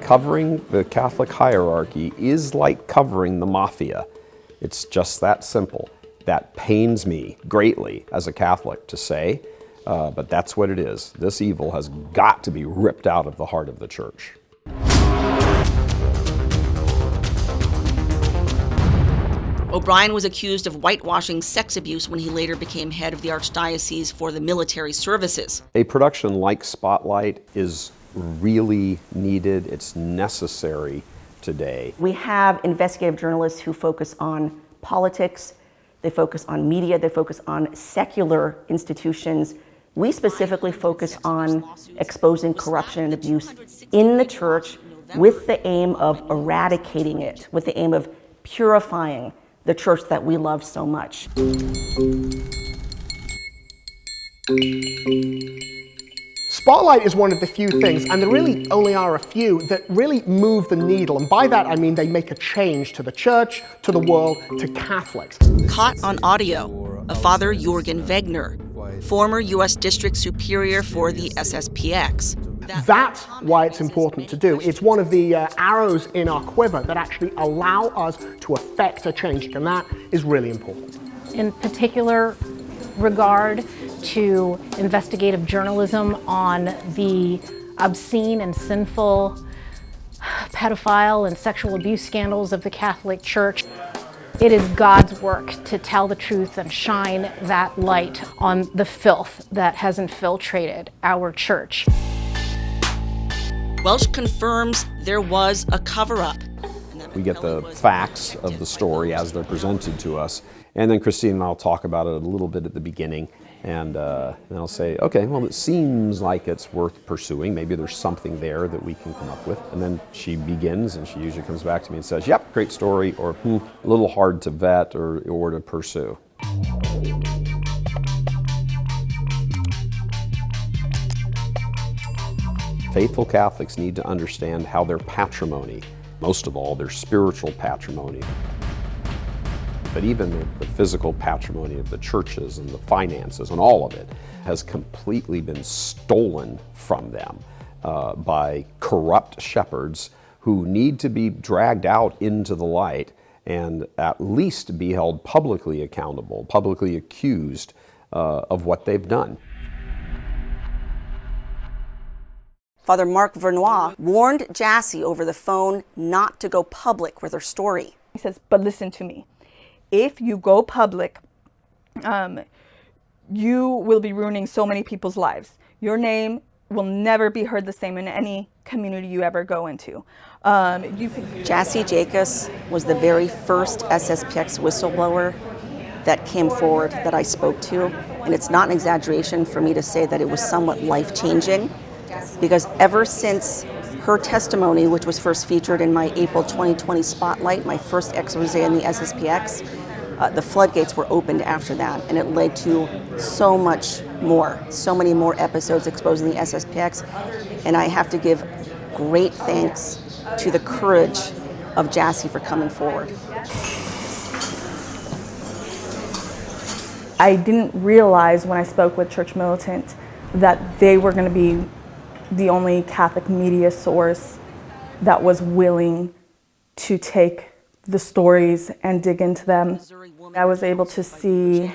covering the Catholic hierarchy is like covering the mafia. It's just that simple. That pains me greatly as a Catholic to say, but that's what it is. This evil has got to be ripped out of the heart of the Church. O'Brien was accused of whitewashing sex abuse when he later became head of the Archdiocese for the Military Services. A production like Spotlight is really needed. It's necessary today. We have investigative journalists who focus on politics, they focus on media, they focus on secular institutions. We specifically focus on exposing corruption and abuse in the Church with the aim of eradicating it, with the aim of purifying the Church that we love so much. Spotlight is one of the few things, and there really only are a few, that really move the needle. And by that I mean they make a change to the Church, to the world, to Catholics. Caught on audio, a Father Jürgen Wegner, former U.S. District Superior for the SSPX. That's why it's important to do. It's one of the arrows in our quiver that actually allow us to effect a change, and that is really important. In particular regard to investigative journalism on the obscene and sinful pedophile and sexual abuse scandals of the Catholic Church. It is God's work to tell the truth and shine that light on the filth that has infiltrated our Church. Welsh confirms there was a cover-up. We get the facts of the story as they're presented to us, and then Christine and I'll talk about it a little bit at the beginning, and then I'll say, okay, well, it seems like it's worth pursuing. Maybe there's something there that we can come up with. And then she begins, and she usually comes back to me and says, yep, great story, or a little hard to vet or to pursue. Faithful Catholics need to understand how their patrimony, most of all their spiritual patrimony, but even the physical patrimony of the churches and the finances and all of it has completely been stolen from them by corrupt shepherds who need to be dragged out into the light and at least be held publicly accountable, publicly accused of what they've done. Father Mark Vernois warned Jassy over the phone not to go public with her story. He says, but listen to me. If you go public, you will be ruining so many people's lives. Your name will never be heard the same in any community you ever go into. Jassy Jacobs was the very first SSPX whistleblower that came forward that I spoke to. And it's not an exaggeration for me to say that it was somewhat life-changing, because ever since her testimony, which was first featured in my April 2020 Spotlight, my first expose in the SSPX, the floodgates were opened after that, and it led to so many more episodes exposing the SSPX, and I have to give great thanks to the courage of Jassy for coming forward. I didn't realize when I spoke with Church Militant that they were going to be the only Catholic media source that was willing to take the stories and dig into them. I was able to see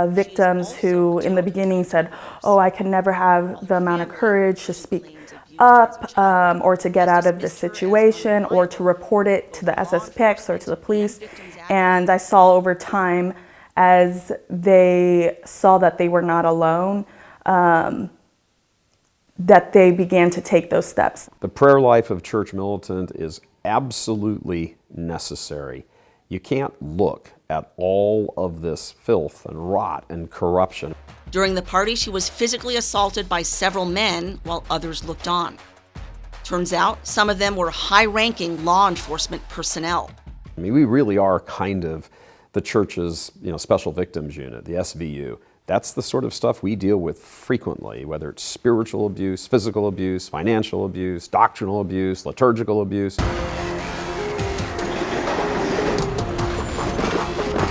victims who in the beginning said, oh, I can never have the amount of courage to speak up or to get out of this situation or to report it to the SSPX or to the police. And I saw over time, as they saw that they were not alone, that they began to take those steps. The prayer life of Church Militant is absolutely necessary. You can't look at all of this filth and rot and corruption. During the party, she was physically assaulted by several men while others looked on. Turns out, some of them were high-ranking law enforcement personnel. I mean, we really are kind of the Church's, special victims unit, the SVU. That's the sort of stuff we deal with frequently, whether it's spiritual abuse, physical abuse, financial abuse, doctrinal abuse, liturgical abuse.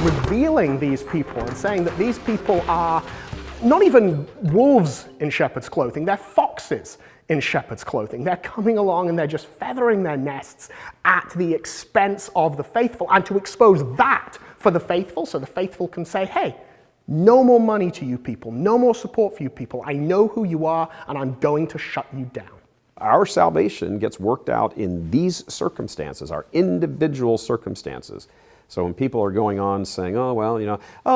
Revealing these people and saying that these people are not even wolves in shepherd's clothing, they're foxes in shepherd's clothing. They're coming along and they're just feathering their nests at the expense of the faithful, and to expose that for the faithful, so the faithful can say, hey, no more money to you people, no more support for you people. I know who you are, and I'm going to shut you down. Our salvation gets worked out in these circumstances, our individual circumstances. So when people are going on saying, oh, well,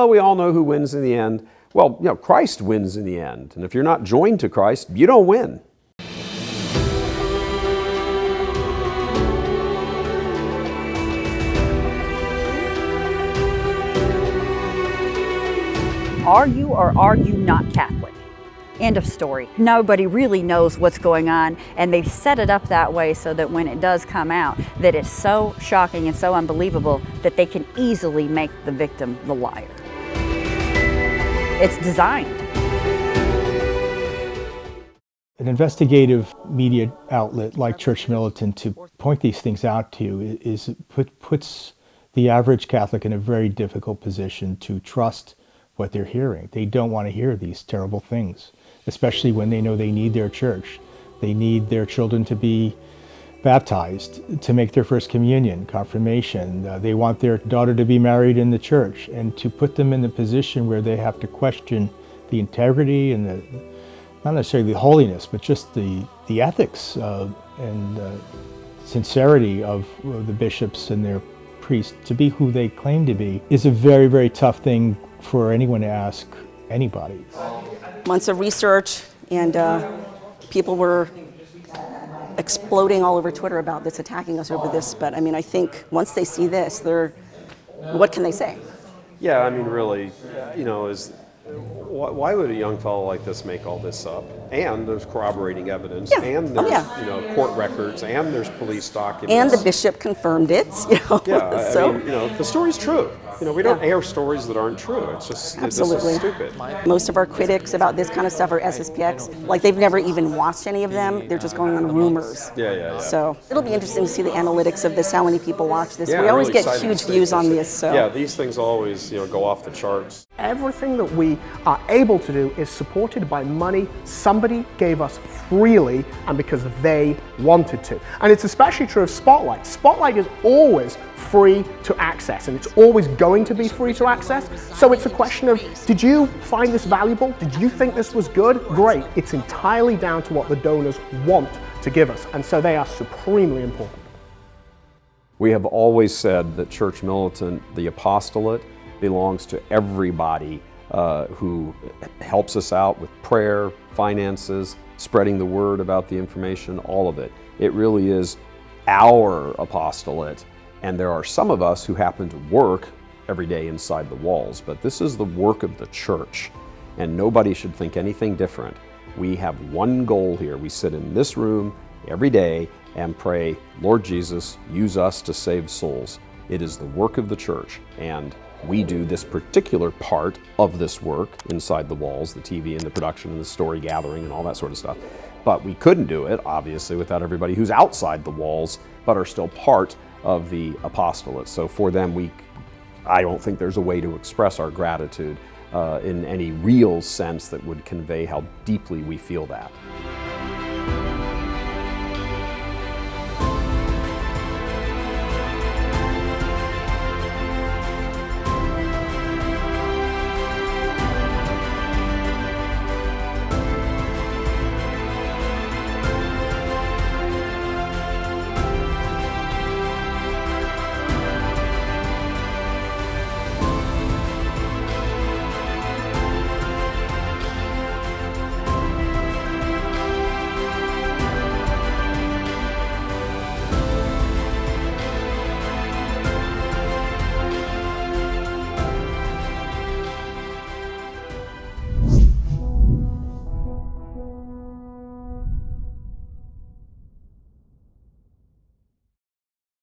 we all know who wins in the end. Well, Christ wins in the end. And if you're not joined to Christ, you don't win. Are you or are you not Catholic? End of story. Nobody really knows what's going on, and they've set it up that way so that when it does come out, that it's so shocking and so unbelievable that they can easily make the victim the liar. It's designed. An investigative media outlet like Church Militant to point these things out to you puts the average Catholic in a very difficult position to trust what they're hearing. They don't want to hear these terrible things, especially when they know they need their church. They need their children to be baptized, to make their first communion, confirmation. They want their daughter to be married in the church, and to put them in the position where they have to question the integrity and not necessarily the holiness, but just the ethics and sincerity of the bishops and their priests to be who they claim to be is a very, very tough thing for anyone to ask anybody. Months of research, and people were exploding all over Twitter about this, attacking us over this. But I think once they see this, what can they say? Yeah, really, why would a young fellow like this make all this up? And there's corroborating evidence, and there's court records, and there's police documents, and the bishop confirmed it. Yeah, so the story's true. We don't air stories that aren't true. It's just absolutely this is stupid. Most of our critics about this kind of stuff are SSPX. Like, they've never even watched any of them. They're just going on rumors. Yeah. So it'll be interesting to see the analytics of this. How many people watch this? We always get huge views on this. So yeah, these things always go off the charts. Everything that we are able to do is supported by money somebody gave us freely, and because they wanted to. And it's especially true of Spotlight. Spotlight is always free to access, and it's always going to be free to access. So it's a question of, did you find this valuable? Did you think this was good? Great. It's entirely down to what the donors want to give us, and so they are supremely important. We have always said that Church Militant, the apostolate, belongs to everybody who helps us out with prayer, finances, spreading the word about the information, all of it. It really is our apostolate, and there are some of us who happen to work every day inside the walls, but this is the work of the church, and nobody should think anything different. We have one goal here. We sit in this room every day and pray, Lord Jesus, use us to save souls. It is the work of the church, and we do this particular part of this work inside the walls, the TV and the production and the story gathering and all that sort of stuff. But we couldn't do it, obviously, without everybody who's outside the walls, but are still part of the apostolate. So for them, I don't think there's a way to express our gratitude in any real sense that would convey how deeply we feel that.